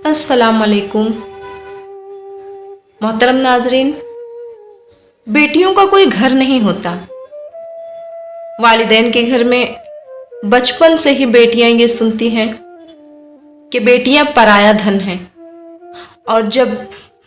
अस्सलाम वालेकुम। मोहतरम नाजरीन, बेटियों का कोई घर नहीं होता। वालिदैन के घर में बचपन से ही बेटियां ये सुनती हैं कि बेटियां पराया धन हैं, और जब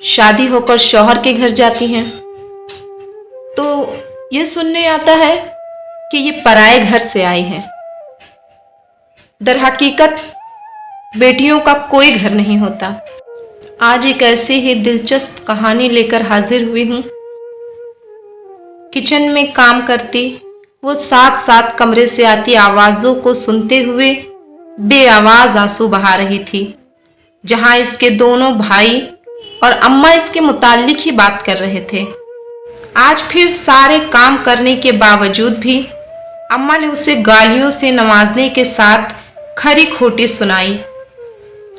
शादी होकर शौहर के घर जाती हैं तो ये सुनने आता है कि ये पराए घर से आई हैं। दर हकीकत बेटियों का कोई घर नहीं होता। आज एक ऐसी ही दिलचस्प कहानी लेकर हाजिर हुई हूँ। किचन में काम करती वो साथ साथ कमरे से आती आवाज़ों को सुनते हुए बेआवाज़ आंसू बहा रही थी। जहाँ इसके दोनों भाई और अम्मा इसके मुताल्लिक ही बात कर रहे थे। आज फिर सारे काम करने के बावजूद भी अम्मा ने उसे गालियों से नवाजने के साथ खरी खोटी सुनाई।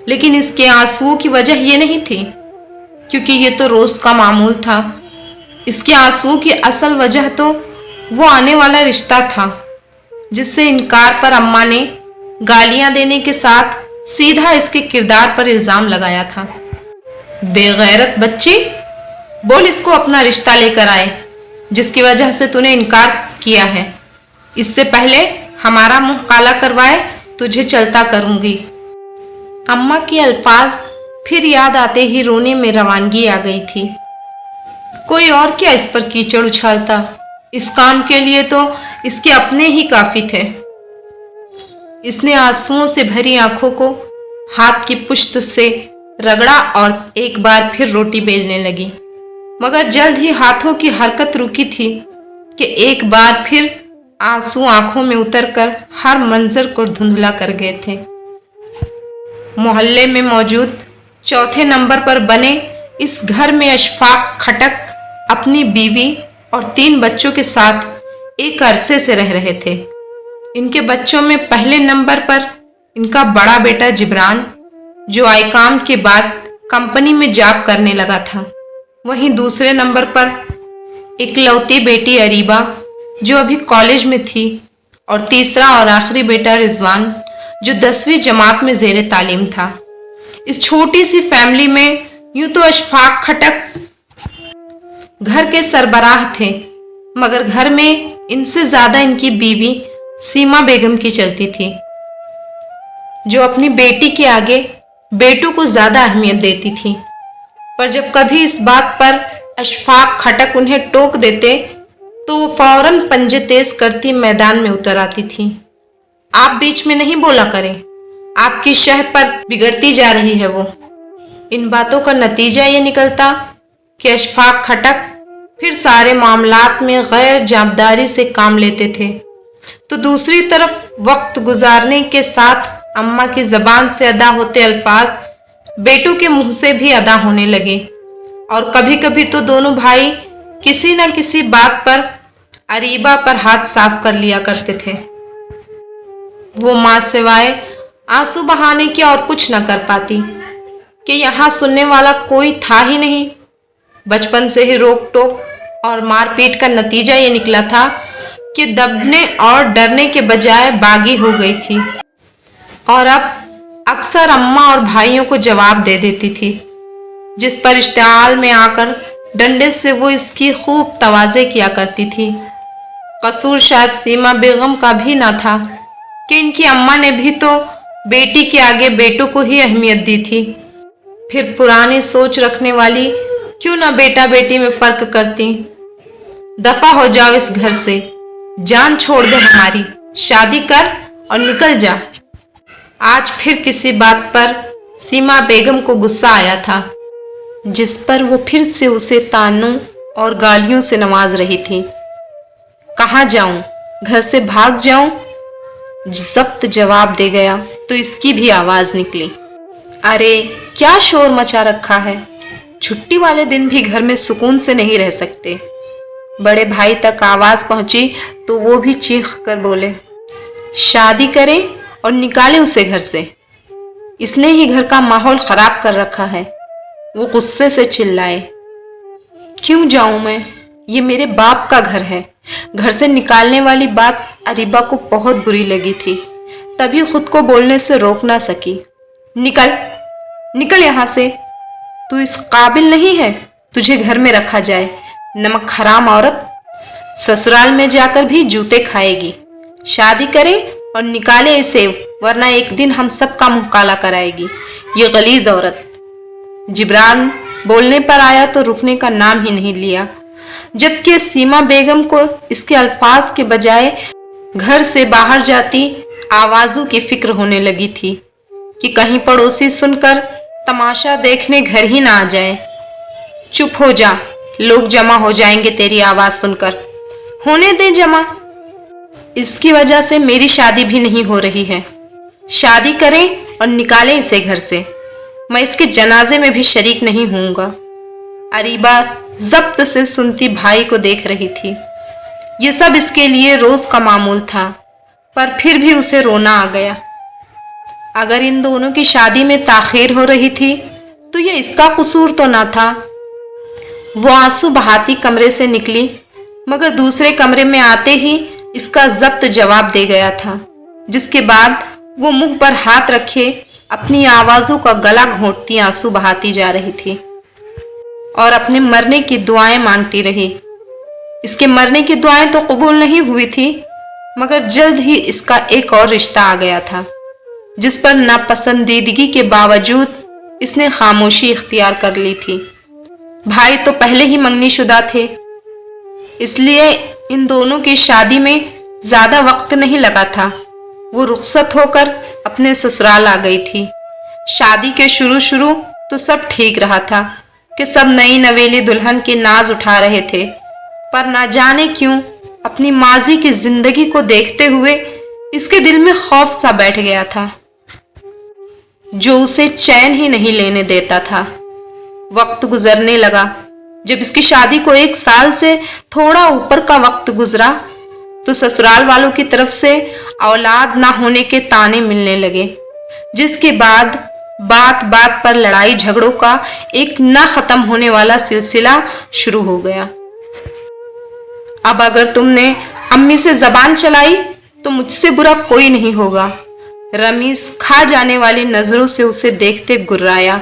लेकिन इसके आंसुओं की वजह ये नहीं थी, क्योंकि ये तो रोज़ का मामूल था। इसके आंसुओं की असल वजह तो वो आने वाला रिश्ता था, जिससे इनकार पर अम्मा ने गालियां देने के साथ सीधा इसके किरदार पर इल्ज़ाम लगाया था। बेगैरत बच्ची, बोल इसको अपना रिश्ता लेकर आए जिसकी वजह से तूने इनकार किया है। इससे पहले हमारा मुंह काला करवाए तुझे चलता करूंगी। अम्मा के अल्फाज फिर याद आते ही रोने में रवानगी आ गई थी। कोई और क्या इस पर कीचड़ उछालता, इस काम के लिए तो इसके अपने ही काफी थे। इसने आंसुओं से भरी आंखों को हाथ की पुश्त से रगड़ा और एक बार फिर रोटी बेलने लगी, मगर जल्द ही हाथों की हरकत रुकी थी कि एक बार फिर आंसू आंखों में उतरकर हर मंजर को धुंधला कर गए थे। मोहल्ले में मौजूद चौथे नंबर पर बने इस घर में अशफाक खटक अपनी बीवी और 3 बच्चों के साथ एक अरसे से रह रहे थे। इनके बच्चों में पहले नंबर पर इनका बड़ा बेटा जिब्रान, जो आईकाम के बाद कंपनी में जॉब करने लगा था। वहीं दूसरे नंबर पर इकलौती बेटी अरीबा, जो अभी कॉलेज में थी, और तीसरा और आखिरी बेटा रिजवान, जो 10वीं जमात में ज़ेरे तालीम था। इस छोटी सी फैमिली में यूं तो अशफाक खटक घर के सरबराह थे, मगर घर में इनसे ज्यादा इनकी बीवी सीमा बेगम की चलती थी, जो अपनी बेटी के आगे बेटों को ज्यादा अहमियत देती थी। पर जब कभी इस बात पर अशफाक खटक उन्हें टोक देते तो वो फौरन पंजे तेज करती मैदान में उतर आती थी। आप बीच में नहीं बोला करें, आपकी शह पर बिगड़ती जा रही है वो। इन बातों का नतीजा ये निकलता कि अशफाक खटक फिर सारे मामलात में गैर जाबदारी से काम लेते थे, तो दूसरी तरफ वक्त गुजारने के साथ अम्मा की जबान से अदा होते अल्फाज बेटों के मुंह से भी अदा होने लगे। और कभी कभी तो दोनों भाई किसी न किसी बात पर अरीबा पर हाथ साफ कर लिया करते थे। वो माँ सिवाय आंसू बहाने के और कुछ न कर पाती कि यहाँ सुनने वाला कोई था ही नहीं। बचपन से ही रोक टोक और मारपीट का नतीजा ये निकला था कि दबने और डरने के बजाय बागी हो गई थी, और अब अक्सर अम्मा और भाइयों को जवाब दे देती थी, जिस पर इश्तिआल में आकर डंडे से वो इसकी खूब तवाज़े किया करती थी। कसूर शायद सीमा बेगम का भी ना था कि इनकी अम्मा ने भी तो बेटी के आगे बेटों को ही अहमियत दी थी। फिर पुरानी सोच रखने वाली क्यों ना बेटा बेटी में फर्क करती। दफा हो जाओ इस घर से, जान छोड़ दे हमारी, शादी कर और निकल जा। आज फिर किसी बात पर सीमा बेगम को गुस्सा आया था, जिस पर वो फिर से उसे तानों और गालियों से नवाज रही थी। कहाँ जाऊं, घर से भाग जाऊं? जब्त जवाब दे गया तो इसकी भी आवाज निकली, अरे क्या शोर मचा रखा है, छुट्टी वाले दिन भी घर में सुकून से नहीं रह सकते। बड़े भाई तक आवाज पहुंची तो वो भी चीख कर बोले, शादी करें और निकालें उसे घर से, इसने ही घर का माहौल खराब कर रखा है। वो गुस्से से चिल्लाए, क्यों जाऊं मैं, ये मेरे बाप का घर है। घर से निकालने वाली बात अरीबा को बहुत बुरी लगी थी, तभी खुद को बोलने से रोक ना सकी। निकल निकल यहाँ से, तू इस काबिल नहीं है, तुझे घर में रखा जाए। नमक हराम औरत, ससुराल में जाकर भी जूते खाएगी। शादी करे और निकाले इसे, वरना एक दिन हम सबका मुंह काला कराएगी, ये गलीज औरत। जिब्रान बोलने पर आया तो रुकने का नाम ही नहीं लिया, जबकि सीमा बेगम को इसके अल्फाज के बजाय घर से बाहर जाती आवाजों की फिक्र होने लगी थी कि कहीं पड़ोसी सुनकर तमाशा देखने घर ही ना आ जाए। चुप हो जा, लोग जमा हो जाएंगे तेरी आवाज सुनकर। होने दे जमा, इसकी वजह से मेरी शादी भी नहीं हो रही है। शादी करें और निकालें इसे घर से, मैं इसके जनाजे में भी शरीक नहीं होऊंगा। अरीबा जब्त से सुनती भाई को देख रही थी। ये सब इसके लिए रोज का मामूल था, पर फिर भी उसे रोना आ गया। अगर इन दोनों की शादी में ताखीर हो रही थी तो ये इसका कसूर तो ना था। वो आंसू बहाती कमरे से निकली, मगर दूसरे कमरे में आते ही इसका जब्त जवाब दे गया था, जिसके बाद वो मुंह पर हाथ रखे अपनी आवाजों का गला घोंटती आंसू बहाती जा रही थी और अपने मरने की दुआएं मांगती रही। इसके मरने की दुआएं तो कबूल नहीं हुई थी, मगर जल्द ही इसका एक और रिश्ता आ गया था, जिस पर नापसंदीदगी के बावजूद इसने खामोशी इख्तियार कर ली थी। भाई तो पहले ही मंगनीशुदा थे, इसलिए इन दोनों की शादी में ज्यादा वक्त नहीं लगा था। वो रुखसत होकर अपने ससुराल आ गई थी। शादी के शुरू तो सब ठीक रहा था कि सब नई नवेली दुल्हन के नाज उठा रहे थे, पर ना जाने क्यों अपनी माजी की जिंदगी को देखते हुए इसके दिल में खौफ सा बैठ गया था, जो उसे चैन ही नहीं लेने देता था। वक्त गुजरने लगा। जब इसकी शादी को 1 साल से थोड़ा ऊपर का वक्त गुजरा तो ससुराल वालों की तरफ से औलाद ना होने के ताने मिलने लगे, जिसके बाद बात बात पर लड़ाई झगड़ों का एक न खत्म होने वाला सिलसिला शुरू हो गया। अब अगर तुमने अम्मी से जबान चलाई तो मुझसे बुरा कोई नहीं होगा। रमीज खा जाने वाली नजरों से उसे देखते गुर्राया।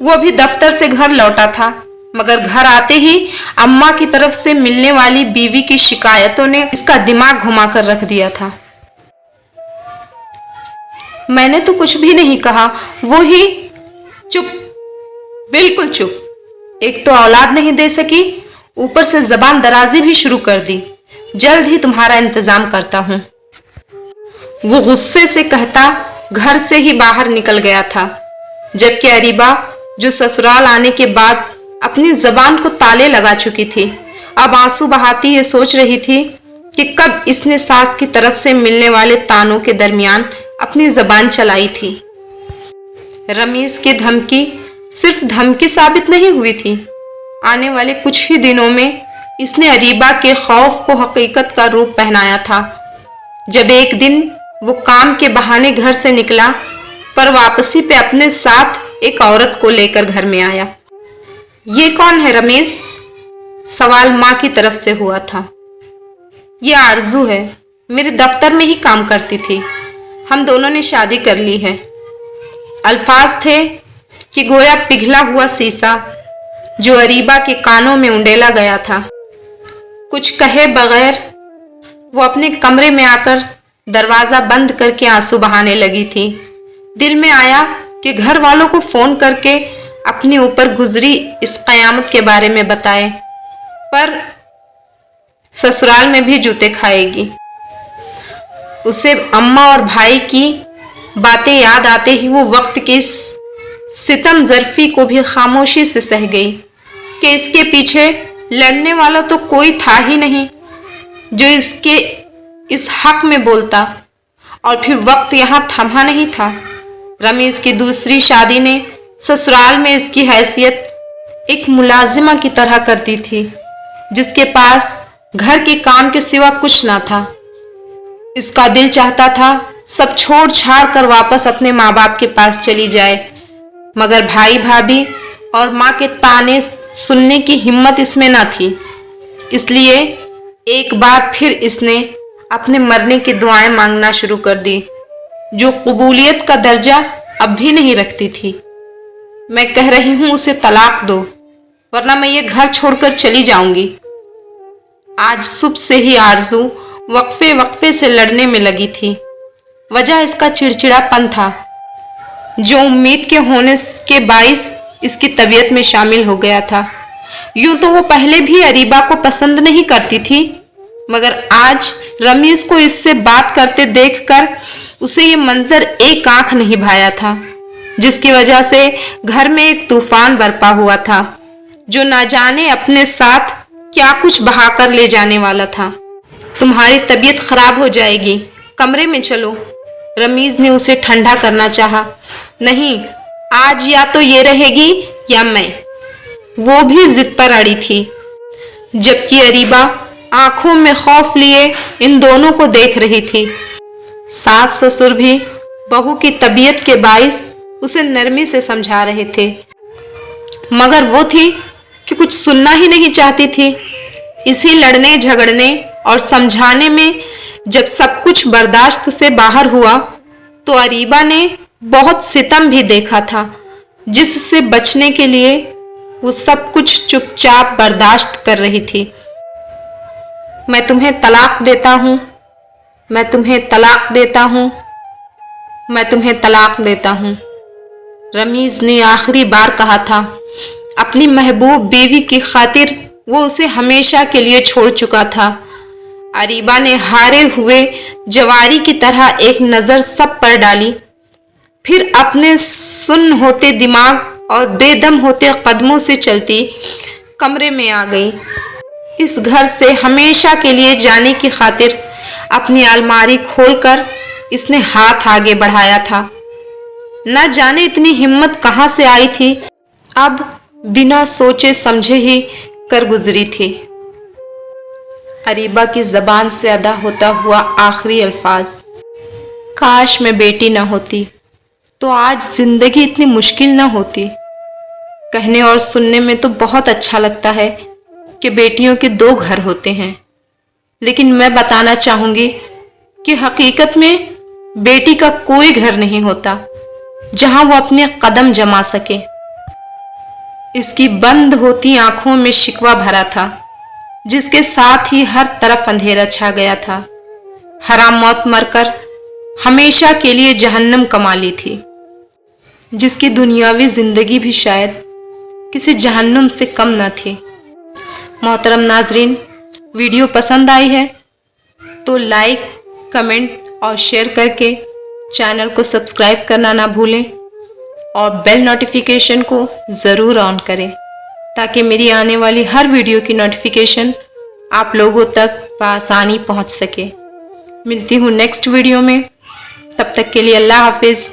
वो अभी दफ्तर से घर लौटा था, मगर घर आते ही अम्मा की तरफ से मिलने वाली बीवी की शिकायतों ने इसका दिमाग घुमाकर रख दिया था। मैंने तो कुछ भी नहीं कहा, वो ही चुप, बिल्कुल चुप। एक तो औलाद नहीं दे सकी, ऊपर से जबान दराजी भी शुरू कर दी। जल्द ही तुम्हारा इंतजाम करता हूं। वो गुस्से से कहता घर से ही बाहर निकल गया था, जबकि अरीबा जो ससुराल आने के बाद अपनी जबान को ताले लगा चुकी थी, अब आंसू बहाती ये सोच रही थी कि कब इसने सास की तरफ से मिलने वाले तानों के दरमियान अपनी जबान चलाई थी। रमीज की धमकी सिर्फ धमकी साबित नहीं हुई थी। आने वाले कुछ ही दिनों में इसने अरीबा के खौफ को हकीकत का रूप पहनाया था। जब एक दिन वो काम के बहाने घर से निकला, पर वापसी पे अपने साथ एक औरत को लेकर घर में आया। ये कौन है रमेश? सवाल माँ की तरफ से हुआ था। ये आरजू है, मेरे दफ्तर में ही काम करती थी, हम दोनों ने शादी कर ली है। अल्फाज थे कि गोया पिघला हुआ शीशा जो अरीबा के कानों में उंडेला गया था। कुछ कहे बगैर वो अपने कमरे में आकर दरवाजा बंद करके आंसू बहाने लगी थी। दिल में आया कि घर वालों को फोन करके अपने ऊपर गुजरी इस कयामत के बारे में बताए, पर ससुराल में भी जूते खाएगी। उसे अम्मा और भाई की बातें याद आते ही वो वक्त की सितम ज़र्फी को भी खामोशी से सह गई कि इसके पीछे लड़ने वाला तो कोई था ही नहीं जो इसके इस हक में बोलता। और फिर वक्त यहाँ थमा नहीं था। रमीज की दूसरी शादी ने ससुराल में इसकी हैसियत एक मुलाजिमा की तरह करती थी, जिसके पास घर के काम के सिवा कुछ ना था। इसका दिल चाहता था सब छोड़ छाड़ कर वापस अपने माँ बाप के पास चली जाए, मगर भाई भाभी और माँ के ताने सुनने की हिम्मत इसमें ना थी। इसलिए एक बार फिर इसने अपने मरने की दुआएं मांगना शुरू कर दी, जो कबूलियत का दर्जा अब भी नहीं रखती थी। मैं कह रही हूं उसे तलाक दो, वरना मैं ये घर छोड़कर चली जाऊंगी। आज सुबह से ही आरजू वक्फे वक्फे से लड़ने में लगी थी। वजह इसका चिड़चिड़ापन था, जो उम्मीद के होने के बाइस इसकी तबीयत में शामिल हो गया था। यूं तो वो पहले भी अरीबा को पसंद नहीं करती थी, मगर आज रमीज को इससे बात करते देखकर उसे ये मंजर एक आंख नहीं भाया था, जिसकी वजह से घर में एक तूफान बरपा हुआ था, जो ना जाने अपने साथ क्या कुछ बहाकर ले जाने वाला था। तुम्हारी तबीयत खराब हो जाएगी, कमरे में चलो, रमीज ने उसे ठंडा करना चाहा। नहीं, आज या तो ये रहेगी या मैं, वो भी जिद पर अड़ी थी। जबकि अरीबा आंखों में खौफ लिए इन दोनों को देख रही थी। सास ससुर भी बहू की तबीयत के बाइस उसे नरमी से समझा रहे थे, मगर वो थी कि कुछ सुनना ही नहीं चाहती थी। इसी लड़ने झगड़ने और समझाने में जब सब कुछ बर्दाश्त से बाहर हुआ तो अरीबा ने बहुत सितम भी देखा था, जिससे बचने के लिए वो सब कुछ चुपचाप बर्दाश्त कर रही थी। मैं तुम्हें तलाक देता हूं, मैं तुम्हें तलाक देता हूं, मैं तुम्हें तलाक देता हूं, रमीज ने आखिरी बार कहा था। अपनी महबूब बीवी की खातिर वो उसे हमेशा के लिए छोड़ चुका था। अरीबा ने हारे हुए जवारी की तरह एक नजर सब पर डाली, फिर अपने सुन्न होते दिमाग और बेदम होते कदमों से चलती कमरे में आ गई। इस घर से हमेशा के लिए जाने की खातिर अपनी अलमारी खोलकर इसने हाथ आगे बढ़ाया था। न जाने इतनी हिम्मत कहां से आई थी, अब बिना सोचे समझे ही कर गुजरी थी। अरीबा की जबान से अदा होता हुआ आखिरी अल्फाज, काश मैं बेटी न होती तो आज जिंदगी इतनी मुश्किल न होती। कहने और सुनने में तो बहुत अच्छा लगता है कि बेटियों के दो घर होते हैं, लेकिन मैं बताना चाहूंगी कि हकीकत में बेटी का कोई घर नहीं होता जहां वो अपने कदम जमा सके। इसकी बंद होती आंखों में शिकवा भरा था, जिसके साथ ही हर तरफ अंधेरा छा गया था। हराम मौत मरकर हमेशा के लिए जहन्नम कमा ली थी, जिसकी दुनियावी जिंदगी भी शायद किसी जहन्नुम से कम न थी। मोहतरम नाजरीन, वीडियो पसंद आई है तो लाइक, कमेंट और शेयर करके चैनल को सब्सक्राइब करना ना भूलें और बेल नोटिफिकेशन को ज़रूर ऑन करें, ताकि मेरी आने वाली हर वीडियो की नोटिफिकेशन आप लोगों तक बआसानी पहुंच सके। मिलती हूँ नेक्स्ट वीडियो में, तब तक के लिए अल्लाह हाफिज़।